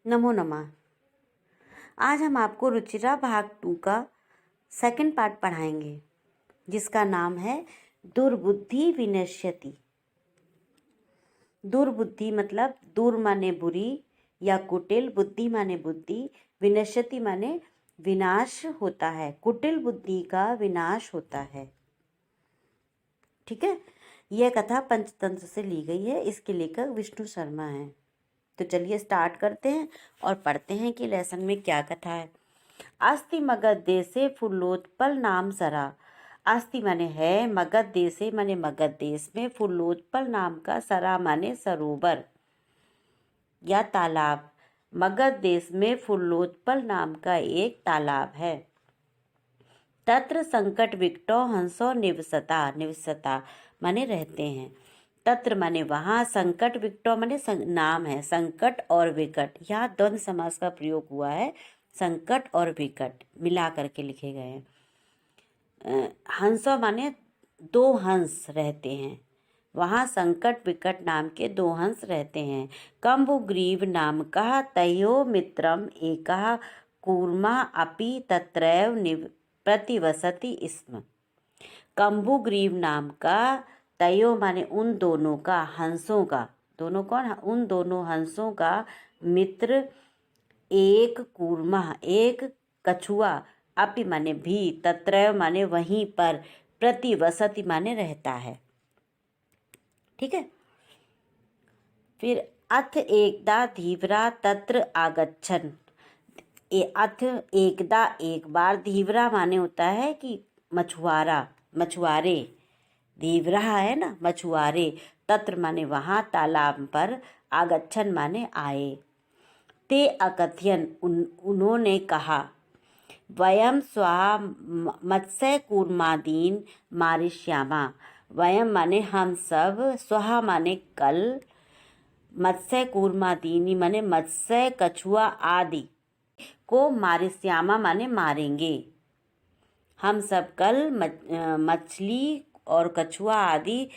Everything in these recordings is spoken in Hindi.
नमो नमः। आज हम आपको रुचिरा भाग 2 का सेकंड पार्ट पढ़ाएंगे, जिसका नाम है दुर्बुद्धि विनश्यति। दुर्बुद्धि मतलब दूर माने बुरी या कुटिल, बुद्धि माने बुद्धि, विनश्यति माने विनाश होता है। कुटिल बुद्धि का विनाश होता है। ठीक है। यह कथा पंचतंत्र से ली गई है। इसके लेखक विष्णु शर्मा हैं। तो चलिए स्टार्ट करते हैं और पढ़ते हैं कि लेसन में क्या कथा है। अस्ति मगध देशे फुल्लोत्पल नाम सरा। अस्ति माने है, मगध देशे माने मगध देश में, फुल्लोत्पल नाम का सरा माने सरोवर या तालाब। मगध देश में फुल्लोत्पल नाम का एक तालाब है। तत्र संकट विकटो हंसो निवसता। निवसता माने रहते हैं। तत्र माने वहाँ, संकट विकटो माने नाम है। संकट और विकट, यहाँ द्वंद्व समास का प्रयोग हुआ है। संकट और विकट मिला करके लिखे गए हैं। हंसो माने दो हंस रहते हैं। वहाँ संकट विकट नाम के दो हंस रहते हैं। कम्बुग्रीव नाम का तयो मित्रम एकः कूर्मा अपि तत्रैव प्रतिवसति स्म। कम्बुग्रीव नाम का, तयो माने उन दोनों का, हंसों का, दोनों कौन, उन दोनों हंसों का मित्र, एक कूर्मा एक कछुआ, अपि माने भी, तत्रैव माने वहीं पर, प्रतिवसति माने रहता है। ठीक है। फिर अथ एकदा धीवरा तत्र आगच्छन्। अथ एकदा एक बार, धीवरा माने होता है कि मछुआरा, मछुआरे, धीवरा है ना, मछुआरे। तत्र माने वहाँ, तालाब पर, आगच्छन माने आए। ते अकथयन उन्होंने कहा, वयम स्वाहा मत्स्य कूर्मादीन मारिष्यामा। वयम माने हम सब, स्वाहा माने कल, मत्स्य कूर्मादीनी माने मत्स्य कछुआ आदि को, मारिष्यामा माने मारेंगे। हम सब कल मछली और कछुआ आदि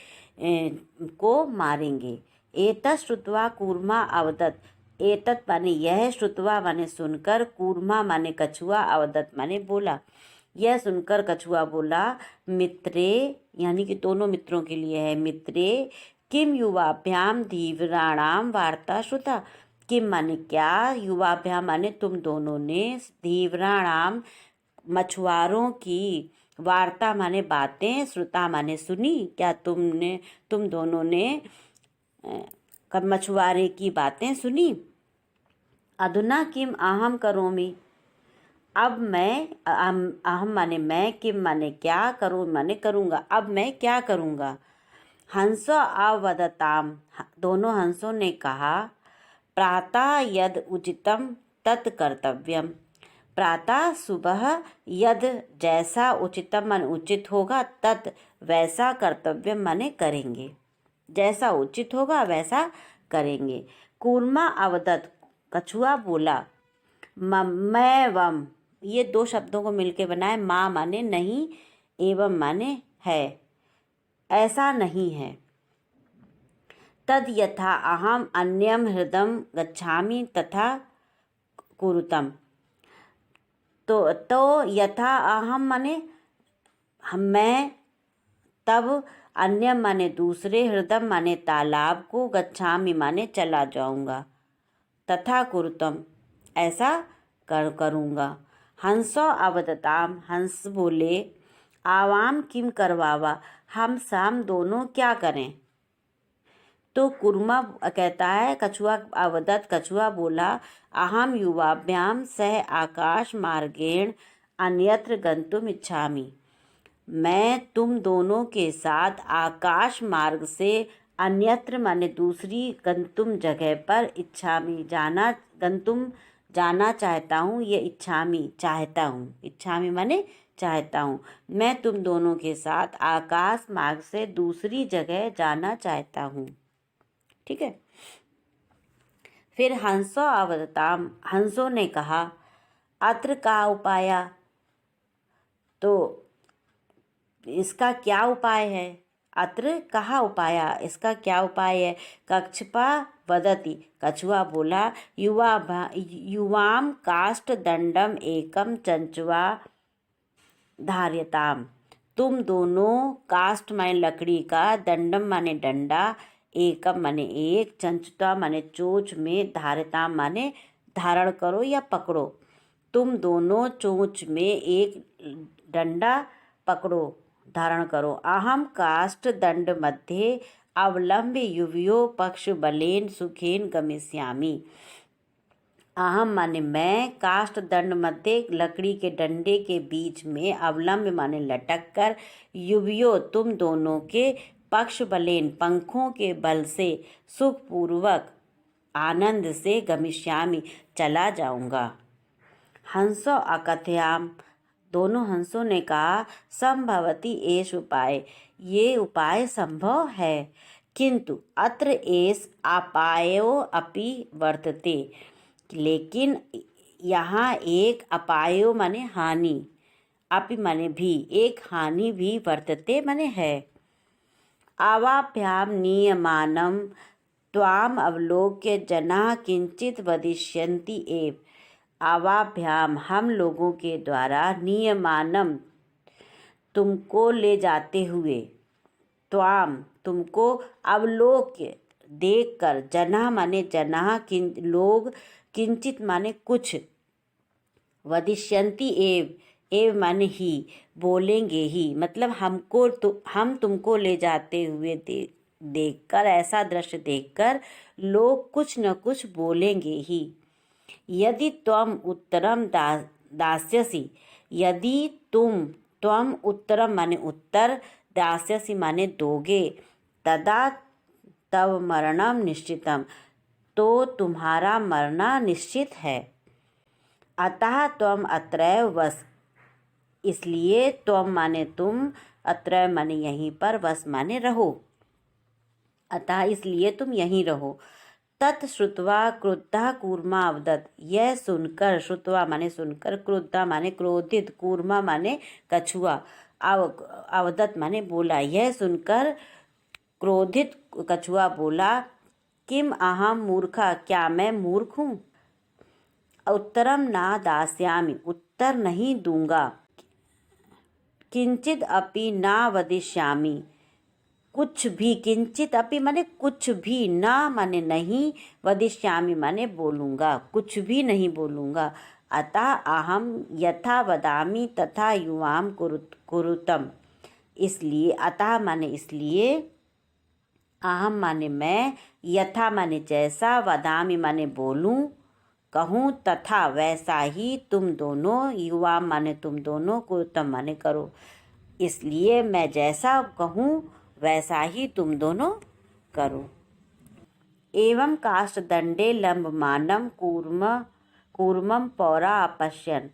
को मारेंगे। एतत् श्रुत्वा कूर्मा अवदत्। एतत् माने यह, श्रुत्वा माने सुनकर, कूर्मा माने कछुआ, अवदत् माने बोला। यह सुनकर कछुआ बोला, मित्रे यानी कि दोनों मित्रों के लिए है। मित्रे किम युवाभ्याम धीवराणाम वार्ता श्रुता। किम माने क्या, युवाभ्याम माने तुम दोनों ने, धीवराणाम मछुआरों की, वार्ता माने बातें, श्रुता माने सुनी। क्या तुम दोनों ने मछुआरे की बातें सुनी। अधुना किम अहम करोमि। अब मैं, अहम माने मैं, किम माने क्या, करो माने करूँगा, अब मैं क्या करूँगा। हंसो अवदताम। दोनों हंसों ने कहा, प्रातः यद उचितम तत् कर्तव्यम। प्रातः सुबह, यद जैसा, उचितम माने उचित होगा, तत् वैसा, कर्तव्य माने करेंगे, जैसा उचित होगा वैसा करेंगे। कूर्मा अवदत्, कछुआ बोला। मैं वम, ये दो शब्दों को मिलके बनाए। माँ माने नहीं, एवं माने है, ऐसा नहीं है। तद यथा अहम अन्यम हृदम गच्छामि तथा कुरुतम। तो यथा अहम माने मैं, तब, अन्य माने दूसरे, हृदम माने तालाब को, गच्छामि माने चला जाऊंगा, तथा कुरुतम ऐसा करूँगा। हंसो अवदताम। हंस बोले, आवाम किम करवावा। हम शाम दोनों क्या करें। तो कुर्मा कहता है, कछुआ अवदत, कछुआ बोला, अहम युवाभ्याम सह आकाश मार्गेण अन्यत्र गंतुम इच्छामि। मैं तुम दोनों के साथ आकाश मार्ग से अन्यत्र माने दूसरी, गंतुम जगह पर, इच्छामि जाना, गंतुम जाना चाहता हूँ, ये इच्छामि चाहता हूँ, इच्छामि माने चाहता हूँ। मैं तुम दोनों के साथ आकाश मार्ग से दूसरी जगह जाना चाहता हूँ। ठीक है। फिर हंसो अवदताम। हंसों ने कहा, अत्र का उपाया। तो इसका क्या उपाय है। अत्र कहा उपाया, इसका क्या उपाय है। कक्षपा वदति, कछुआ बोला, युवाम काष्ठ दंडम एकम चंचुआ धार्यताम, तुम दोनों काष्ठ माने लकड़ी का, दंडम माने डंडा, एकम माने एक, चंचुता माने चोंच में, धार्यताम माने धारण करो या पकड़ो, तुम दोनों चोंच में एक डंडा पकड़ो, धारण करो। अहम काष्ठ दंड मध्ये अवलंब्य युवयो पक्ष बलेन सुखेन गमिष्यामि, अहम माने मैं, काष्ठ दंड मध्य लकड़ी के डंडे के बीच में, अवलंब माने लटक कर, युवयो तुम दोनों के, पक्ष बलेन पंखों के बल से, सुखपूर्वक आनंद से, गमिष्यामि चला जाऊंगा। हंसो अकथयाम, दोनों हंसों ने कहा, संभवती एष उपाय, ये उपाय संभव है, किंतु अत्र एष अपायो अपि वर्तते, लेकिन यहाँ एक अपायो माने हानि, अपि माने भी, एक हानि भी, वर्तते माने है। आवाभ्याम नियमानम त्वाम अवलोक्य जनाः किंचित वदिष्यन्ति एव, आवाभ्याम हम लोगों के द्वारा, नियमानम तुमको ले जाते हुए, त्वाम तुमको, अवलोक्य देखकर, जनाः माने जनाः, लोग, किंचित माने कुछ, वदिष्यन्ति एव माने ही, बोलेंगे ही, मतलब हमको तो हम तुमको ले जाते हुए देखकर, ऐसा दृश्य देखकर लोग कुछ न कुछ बोलेंगे ही। यदि त्वम उत्तरम दास्यसि, यदि त्वम उत्तरम माने उत्तर, दास्यसि माने दोगे, तदा तव मरणम निश्चितम, तो तुम्हारा मरना निश्चित है। अतः त्वम अत्रैव वस, इसलिए त्वम माने तुम, अत्रैव माने यहीं पर, वस माने रहो, अतः इसलिए तुम यहीं रहो। तत् श्रुत्वा क्रुद्धः कूर्मा अवदत्, यह सुनकर, श्रुत्वा माने सुनकर, क्रुद्धः माने क्रोधित, कूर्मा माने कछुआ, अवदत् माने बोला, यह सुनकर क्रोधित कछुआ बोला, किम अहम मूर्खा, क्या मैं मूर्ख हूँ, उत्तरम ना दास्यामि, उत्तर नहीं दूंगा, किंचित अपि ना वदिष्यामि, कुछ भी, किंचित अपि माने कुछ भी, ना माने नहीं, वदिष्यामि माने बोलूँगा, कुछ भी नहीं बोलूँगा। अतः अहम यथा वदामि तथा युवाम कुरुतम, इसलिए, अतः माने इसलिए, अहम माने मैं, यथा माने जैसा, वदामि माने बोलूं, कहूँ, तथा वैसा ही, तुम दोनों, युवा माने तुम दोनों, कुरुतम माने करो, इसलिए मैं जैसा कहूँ वैसा ही तुम दोनों करो। एवं काष्ठ दंडे लंबमानम कूर्मम पौरा अपश्यन,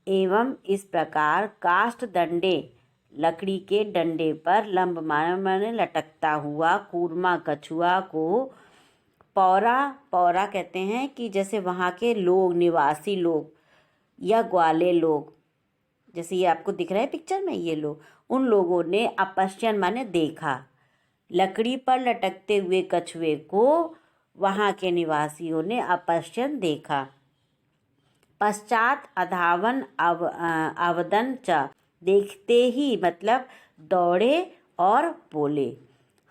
एवं इस प्रकार काष्ठ दंडे लकड़ी के डंडे पर, लंबमान माने लटकता हुआ, कूर्मा कछुआ को, पौरा कहते हैं कि जैसे वहाँ के लोग, निवासी लोग या ग्वाले लोग, जैसे ये आपको दिख रहा है पिक्चर में, ये लोग, उन लोगों ने अपश्यन माने देखा, लकड़ी पर लटकते हुए कछुए को वहाँ के निवासियों ने अपश्यन देखा। पश्चात अधावन अवदन च, देखते ही मतलब दौड़े और बोले,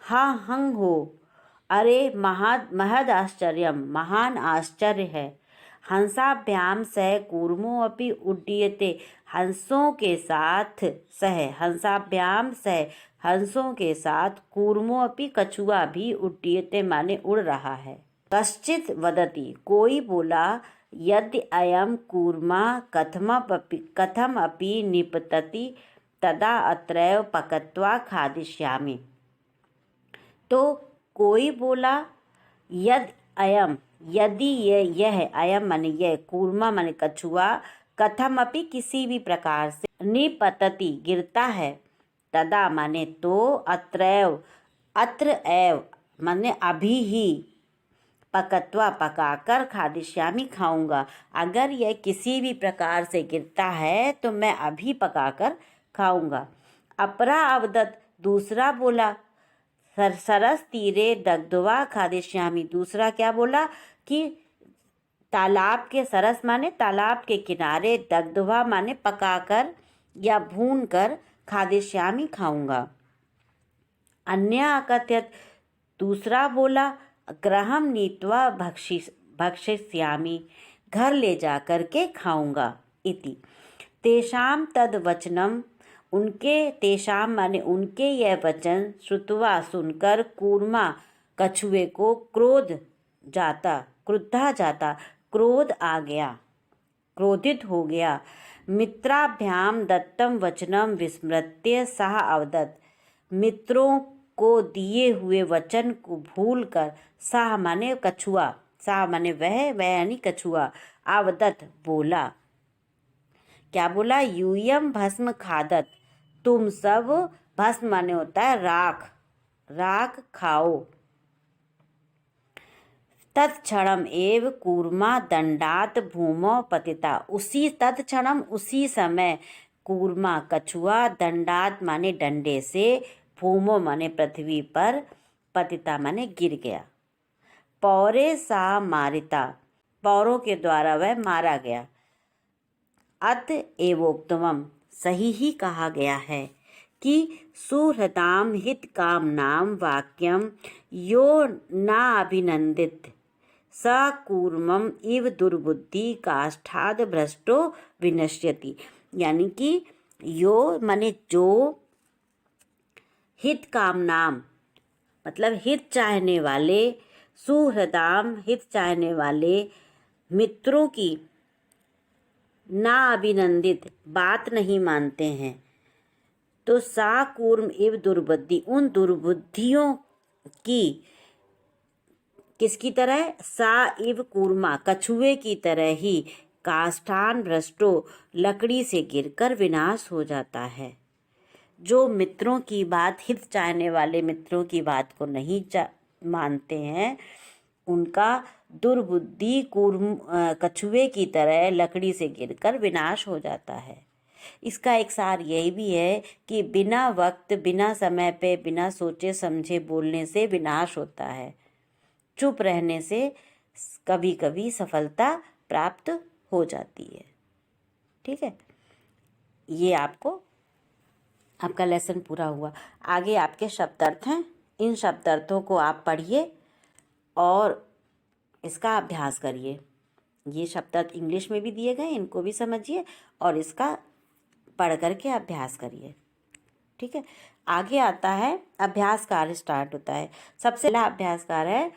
हाँ हंग हो, अरे महद आश्चर्यम, महान आश्चर्य है। हंसाभ्याम सह कूर्मो अपि उड्डीयते, हंसों के साथ हंसाभ्याम सह हंसों के साथ, कूर्मो अपि कछुआ भी, उड्डीयते माने उड़ रहा है। कश्चित वदति, कोई बोला, यदि अयम कूर्मा कथम अपि निपतति तदा अत्रैव पकत्वा खादिष्यामि, तो कोई बोला, यदि यह अयम माने यह, कूर्मा माने कछुआ, कथम अपि किसी भी प्रकार से, निपतति गिरता है, तदा माने तो, अत्र एव माने अभी ही, पकत्वा पकाकर, खादिष्यामि खाऊंगा, अगर यह किसी भी प्रकार से गिरता है तो मैं अभी पकाकर खाऊंगा। अपरा अवदत, दूसरा बोला सरस तीरे दग्ध्वा खादिष्यामि, दूसरा क्या बोला कि तालाब के, सरस माने तालाब के किनारे, दग्ध्वा माने पकाकर या भून कर, खादिष्यामि खाऊंगा। अन्य अकथयत, दूसरा बोला गृहं नीत्वा भक्षिष्यामि, घर ले जा कर के खाऊंगा। इति तेषां तद वचनम, उनके, तेषां माने उनके यह वचन, श्रुत्वा सुनकर, कूर्मा कछुए को क्रुद्धा जाता, क्रोध आ गया, क्रोधित हो गया। मित्राभ्याम दत्तम वचनम विस्मृत्य सह अवदत्, मित्रों को दिए हुए वचन को भूलकर, सह माने कछुआ, सह माने वह यानी कछुआ, अवदत् बोला। क्या बोला? यूयम भस्म खादत, तुम सब, भस्म माने होता है राख, राख खाओ। तत्क्षणम एव कूर्मा दंडात भूमौ पतिता, उसी तत्क्षणम, उसी समय, कूर्मा कछुआ, दंडात माने डंडे से, भूमो माने पृथ्वी पर, पतिता माने गिर गया। पौरे सा मारिता, पौरों के द्वारा वह मारा गया। अत एवोक्तमम, सही ही कहा गया है कि सुहृदाम हित कामनाम वाक्यम यो नाभिनंदित स कूर्मम इव दुर्बुद्धि काष्ठाद भ्रष्टो विनश्यति, यानी कि यो माने जो, हित कामनाम मतलब हित चाहने वाले, सुहृदाम हित चाहने वाले, मित्रों की ना अभिनंदित बात नहीं मानते हैं, तो सा कूर्म इव दुर्बुद्धि, उन दुर्बुद्धियों की, किसकी तरह? सा इव कूर्मा, कछुए की तरह ही, काष्ठान भ्रष्टो, लकड़ी से गिरकर विनाश हो जाता है। जो मित्रों की बात, हित चाहने वाले मित्रों की बात को नहीं मानते हैं, उनका दुर्बुद्धि कछुए की तरह लकड़ी से गिरकर विनाश हो जाता है। इसका एक सार यही भी है कि बिना वक्त, बिना समय पे, बिना सोचे समझे बोलने से विनाश होता है। चुप रहने से कभी कभी सफलता प्राप्त हो जाती है। ठीक है, ये आपका लेसन पूरा हुआ। आगे आपके शब्दार्थ हैं, इन शब्दार्थों को आप पढ़िए और इसका अभ्यास करिए। ये शब्दार्थ इंग्लिश में भी दिए गए, इनको भी समझिए और इसका पढ़ करके अभ्यास करिए। ठीक है, आगे आता है अभ्यास कार्य स्टार्ट होता है। सबसे पहला अभ्यास कार्य है,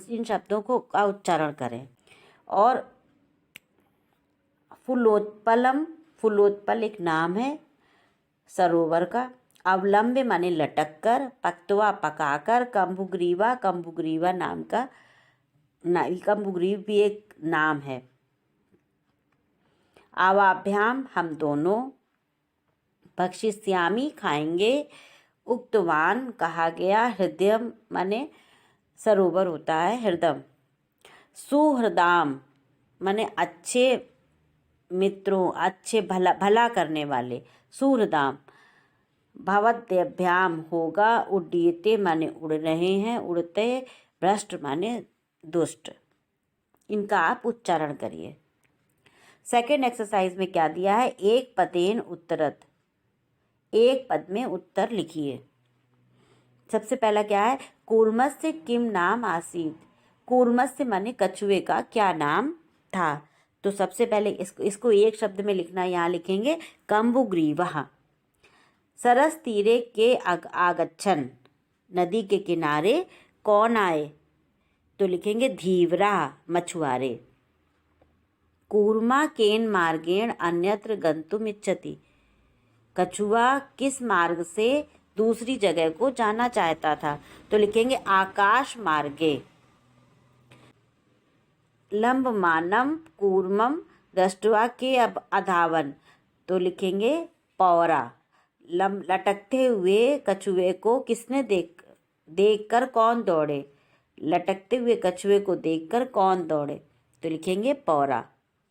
इन शब्दों का उच्चारण करें। और फुलोत्पलम, फुलोत्पल एक नाम है सरोवर का। अवलंब्य माने लटक कर, पक्तवा पकाकर, कंभुग्रीवा, कंभुग्रीवा नाम का, कंभुग्रीव भी एक नाम है। आवाभ्याम हम दोनों, भक्षिष्यामि खाएंगे, उक्तवान कहा गया, हृदय माने सरोवर होता है हृदय, सुहृदाम माने अच्छे मित्रों, अच्छे भला करने वाले, सुहृदाम। भवद्भ्याम होगा, उड्डीयते माने उड़ रहे हैं, उड़ते, भ्रष्ट माने दुष्ट। इनका आप उच्चारण करिए। सेकेंड एक्सरसाइज में क्या दिया है? एक पदेन उत्तरत, एक पद में उत्तर लिखिए। सबसे पहला क्या है? कूर्मस्य किम नाम आसीत, कूर्मस्य माने कछुए का क्या नाम था। तो सबसे पहले इसको एक शब्द में लिखना। यहाँ लिखेंगे कंभुग्रीवः। सरस तीरे के आगच्छन, नदी के किनारे कौन आए? तो लिखेंगे धीवरा, मछुआरे। कूर्मा केन मार्गेण अन्यत्र गंतुम इच्छति, कछुआ किस मार्ग से दूसरी जगह को जाना चाहता था। तो लिखेंगे आकाश मार्गे। लंबमानम कूर्मम दृष्ट्वा के अब अधावन, तो लिखेंगे पौरा। लटकते हुए कछुए को किसने देखकर कौन दौड़े, लटकते हुए कछुए को देखकर कौन दौड़े। तो लिखेंगे पौरा,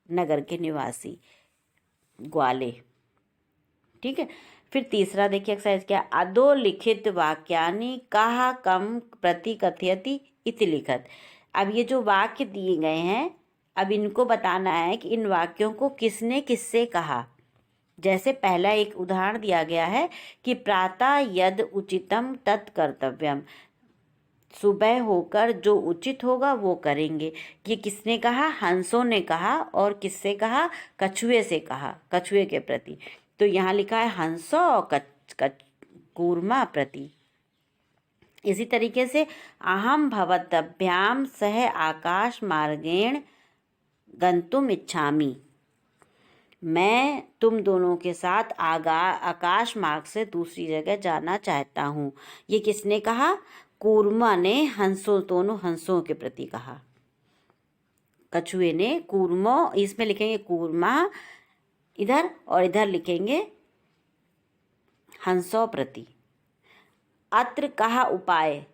नगर के निवासी, ग्वाले। ठीक है, फिर तीसरा देखिए एक्सरसाइज क्या, अधोलिखित वाक्यानि कहा कम प्रति कथयति इति लिखत। अब ये जो वाक्य दिए गए हैं, अब इनको बताना है कि इन वाक्यों को किसने किससे कहा। जैसे पहला एक उदाहरण दिया गया है कि प्रातः यद उचितम तत् कर्तव्यम, सुबह होकर जो उचित होगा वो करेंगे। ये किसने कहा, हंसों ने कहा। और किससे कहा, कछुए से कहा, कछुए के प्रति। तो यहाँ लिखा है हंसों और कूर्मा प्रति। इसी तरीके से अहम भवतभ्याम सह आकाश मार्गेण गंतुम इच्छामि, मैं तुम दोनों के साथ आकाश मार्ग से दूसरी जगह जाना चाहता हूँ। ये किसने कहा, कूर्मा ने हंसों, दोनों हंसों के प्रति कहा। कछुए ने कूर्मो, इसमें लिखेंगे कूर्मा इधर और इधर लिखेंगे हंसों प्रति। अत्र कहा उपाय,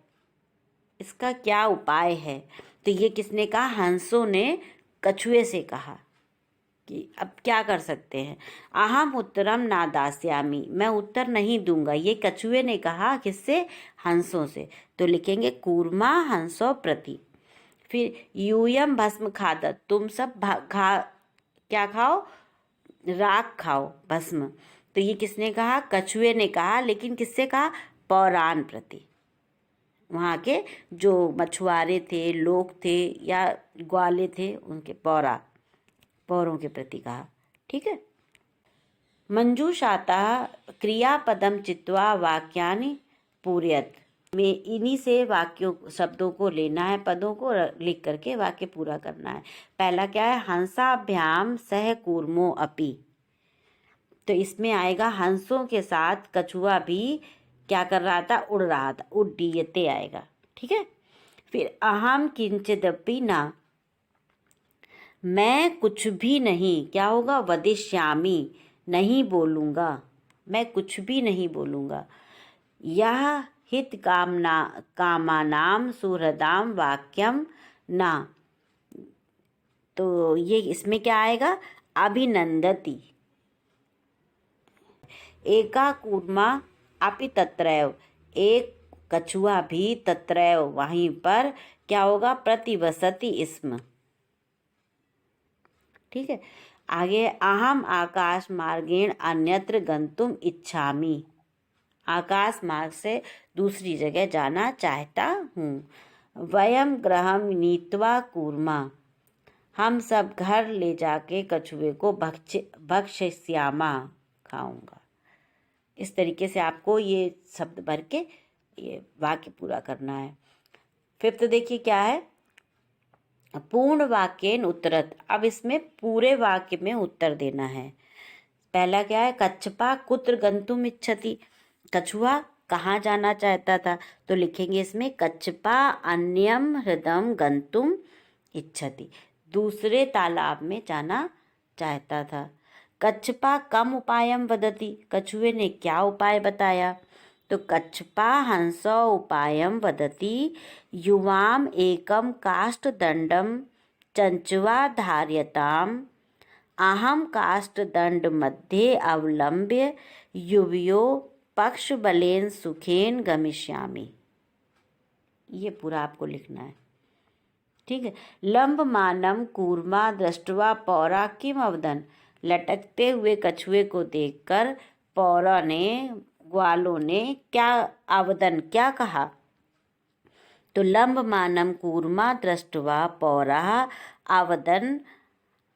इसका क्या उपाय है, तो ये किसने कहा, हंसों ने कछुए से कहा कि अब क्या कर सकते हैं। अहम उत्तरम ना दास्यामि, मैं उत्तर नहीं दूंगा, ये कछुए ने कहा किससे, हंसों से। तो लिखेंगे कूर्मा हंसों प्रति। फिर यूयम भस्म खादत, तुम सब क्या खाओ, राख खाओ, भस्म। तो ये किसने कहा, कछुए ने कहा, लेकिन किससे कहा, पौराण प्रति। वहाँ के जो मछुआरे थे, लोग थे या ग्वाले थे, उनके पौरों के प्रति कहा। ठीक है। मंजूषातः क्रियापदम चित्वा वाक्यानि पूरयत, में इन्हीं से वाक्यों शब्दों को लेना है, पदों को लिख करके वाक्य पूरा करना है। पहला क्या है, हंसाभ्याम सह कूर्मो अपि, तो इसमें आएगा हंसों के साथ कछुआ भी क्या कर रहा था, उड़ रहा था, उड्डीयते आएगा। ठीक है। फिर अहम किंचिदपि न, मैं कुछ भी नहीं, क्या होगा, वदिष्यामि, नहीं बोलूँगा, मैं कुछ भी नहीं बोलूँगा। यह हित कामानाम सुहृदाम वाक्यम ना, तो ये इसमें क्या आएगा, अभिनंदति। एका कूर्मा अपि तत्रैव, एक कछुआ भी तत्रैव, वहीं पर क्या होगा, प्रतिवसति इसम। ठीक है। आगे अहम आकाश मार्गेण अन्यत्र गंतुम इच्छामि, आकाश मार्ग से दूसरी जगह जाना चाहता हूँ। वयम गृहम नीत्वा कूर्मा, हम सब घर ले जाके कछुए को भक्ष्यामा, खाऊंगा। इस तरीके से आपको ये शब्द भर के ये वाक्य पूरा करना है। फिफ्थ देखिए क्या है, पूर्ण वाक्येन उत्तरत, अब इसमें पूरे वाक्य में उत्तर देना है। पहला क्या है, कच्छपा कुत्र गंतुम इच्छति, कछुआ कहाँ जाना चाहता था, तो लिखेंगे इसमें कच्छपा अन्यम हृदम गंतुम इच्छति, दूसरे तालाब में जाना चाहता था। कच्छपा कम उपायम वदति, कछुए ने क्या उपाय बताया, तो कच्छपा हंसो उपायम वदति युवाम एकम काष्ठ दंडम चंचवा धार्यताम, अहम काष्ठ दंड मध्ये अवलंब्य युवयो पक्ष बलेन सुखेन गमिष्यामि, ये पूरा आपको लिखना है। ठीक है। लंब मानम कूर्मा दृष्टवा पौरा किम अवदन, लटकते हुए कछुए को देखकर पौरा ने, ग्वालों ने क्या आवेदन, क्या कहा, तो लंब मानम कूर्मा दृष्टवा पौरा आवेदन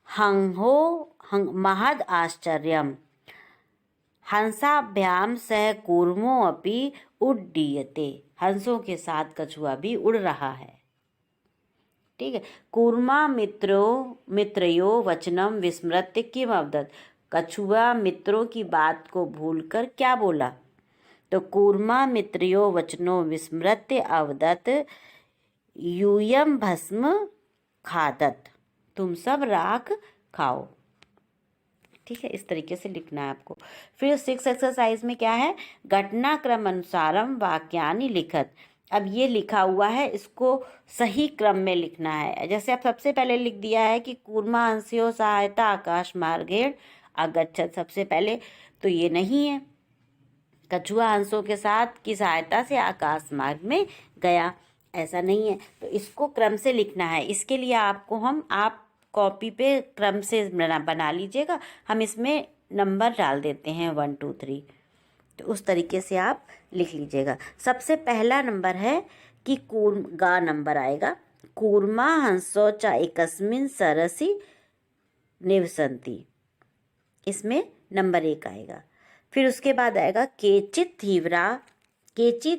हंग महद आश्चर्यम, हंसाभ्याम सह कूर्मो अपि उड्डीयते, हंसों के साथ कछुआ भी उड़ रहा है। ठीक है। कूर्मा मित्रयो वचनम विस्मृत्य किम अवदत, कछुआ मित्रों की बात को भूलकर क्या बोला, तो कूर्मा मित्रयो वचनो विस्मृत्य अवदत यूयम भस्म खादत, तुम सब राख खाओ। ठीक है। इस तरीके से लिखना है आपको। फिर 6 एक्सरसाइज में क्या है, घटनाक्रम अनुसारम वाक्यानि लिखत, अब ये लिखा हुआ है, इसको सही क्रम में लिखना है। जैसे आप सबसे पहले लिख दिया है कि कूर्मा हंस्यो सहायता आकाश मार्गेण अगच्छत, सबसे पहले, तो ये नहीं है, कछुआ हंसों के साथ की सहायता से आकाश मार्ग में गया, ऐसा नहीं है। तो इसको क्रम से लिखना है। इसके लिए आप कॉपी पे क्रम से बना लीजिएगा। हम इसमें नंबर डाल देते हैं 1 2 3। तो उस तरीके से आप लिख लीजिएगा। सबसे पहला नंबर है कि गा नंबर आएगा, कूर्मा हंसो चा एकस्मिन सरसी निवसंती, इसमें नंबर 1 आएगा। फिर उसके बाद आएगा केचित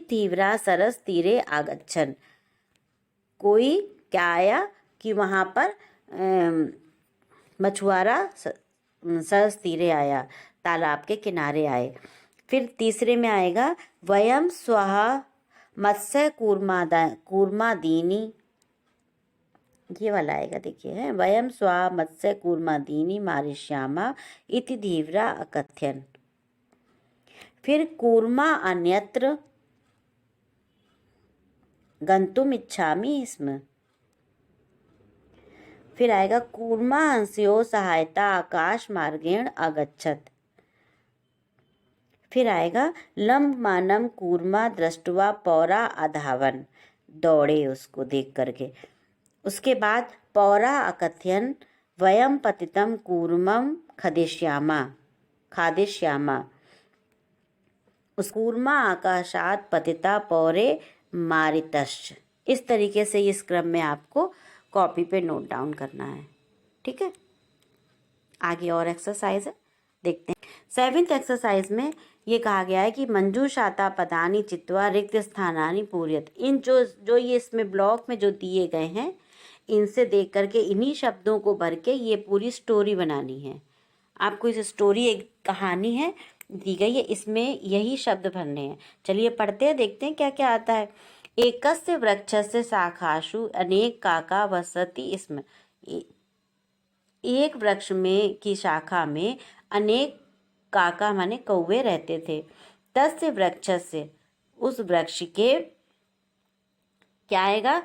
धीवरा सरस तीरे आगच्छन। कोई क्या आया कि वहाँ पर मछुआरा सरस तीरे आया, तालाब के किनारे आए। फिर तीसरे में आएगा वयम स्वः मत्स्य कूर्मादीनी, ये वाला आएगा, देखिए है, वयम स्वा मत्स्य कूर्मादीनी मारिष्यामा इति धीवरा अकथ्यन। फिर कूर्मा अन्यत्र गंतुम इच्छामि इसमें। फिर आएगा कूर्मा हंस्यो सहायता आकाश मार्गेण अगच्छत। फिर आएगा लंब मानम कूर्मा दृष्टवा पौरा अधावन, दौड़े उसको देख करके। उसके बाद पौरा अकथ्यन वयम पतितम कूर्मम खादिष्यामा। उस कूर्मा आकाशात पतिता पौरे मारितश्च। इस तरीके से इस क्रम में आपको कॉपी पे नोट डाउन करना है, ठीक है। आगे और एक्सरसाइज है, देखते हैं। 7th एक्सरसाइज में ये कहा गया है कि मंजूषाता पदानी चित्वा रिक्त स्थानानि पूर्यत। इन जो ये इसमें ब्लॉक में जो दिए गए हैं, इनसे देख करके इन्हीं शब्दों को भर के ये पूरी स्टोरी बनानी है। आपको इस स्टोरी, एक कहानी है दी गई है, इसमें यही शब्द भरने हैं। चलिए पढ़ते हैं, देखते हैं क्या क्या आता है। एकस्य वृक्षस्य शाखासु अनेक काका वसति इसमें। एक वृक्ष में की शाखा में अनेक काका माने कौवे रहते थे। तस्य वृक्षस्य, उस वृक्ष के क्या आएगा,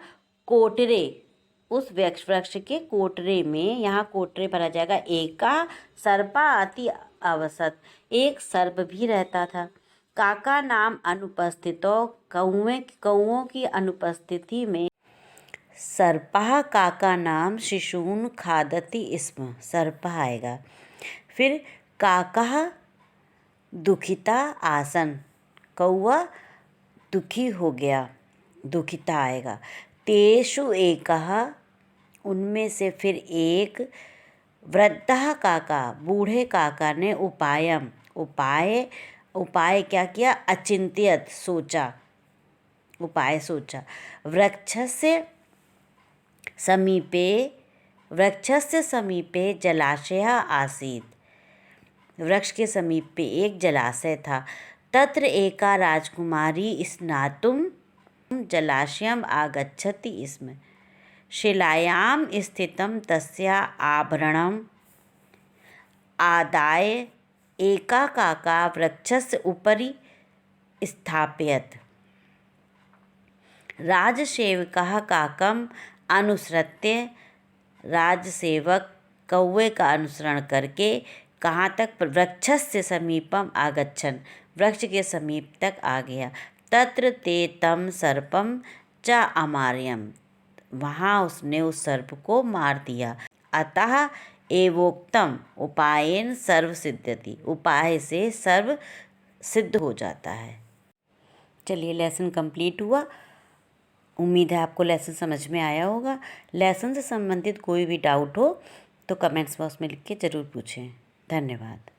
कोटरे, उस वृक्ष के कोटरे में, यहाँ कोटरे भरा जाएगा। एका सर्पा अति अवसत, एक सर्प भी रहता था। काका नाम अनुपस्थितो, कौओं की अनुपस्थिति में सर्पा काका नाम शिशून खादति इसम, सर्पा आएगा। फिर काका दुखिता आसन, कौआ दुखी हो गया, दुखिता आएगा। तेषु एकः, उनमें से फिर एक, वृद्धः काका, बूढ़े काका ने उपाय क्या किया, अचिंत्यत, सोचा, उपाय सोचा। वृक्षस्य समीपे जलाशयः आसीत्, वृक्ष के समीप पे एक जलाशय था। तत्र एका राजकुमारी स्नातुं जलाशयम् आगच्छति इसमें। शिलायां स्थितं तस्या आभरणम् आदाय एका काका वृक्षस्य उपरि स्थापयत्। राजसेवकः काकम् अनुसृत्य, राजसेवक कौवे का अनुसरण करके कहाँ तक, वृक्षस्य समीपम आगच्छन, वृक्ष के समीप तक आ गया। तत्र ते तम सर्पम च अमार्यम, वहाँ उसने उस सर्प को मार दिया। अतः एवोक्तम उपायेन सर्व सिद्ध्यति, उपाय से सर्व सिद्ध हो जाता है। चलिए लेसन कंप्लीट हुआ। उम्मीद है आपको लेसन समझ में आया होगा। लेसन से संबंधित कोई भी डाउट हो तो कमेंट्स बॉक्स में लिख के ज़रूर पूछें। धन्यवाद।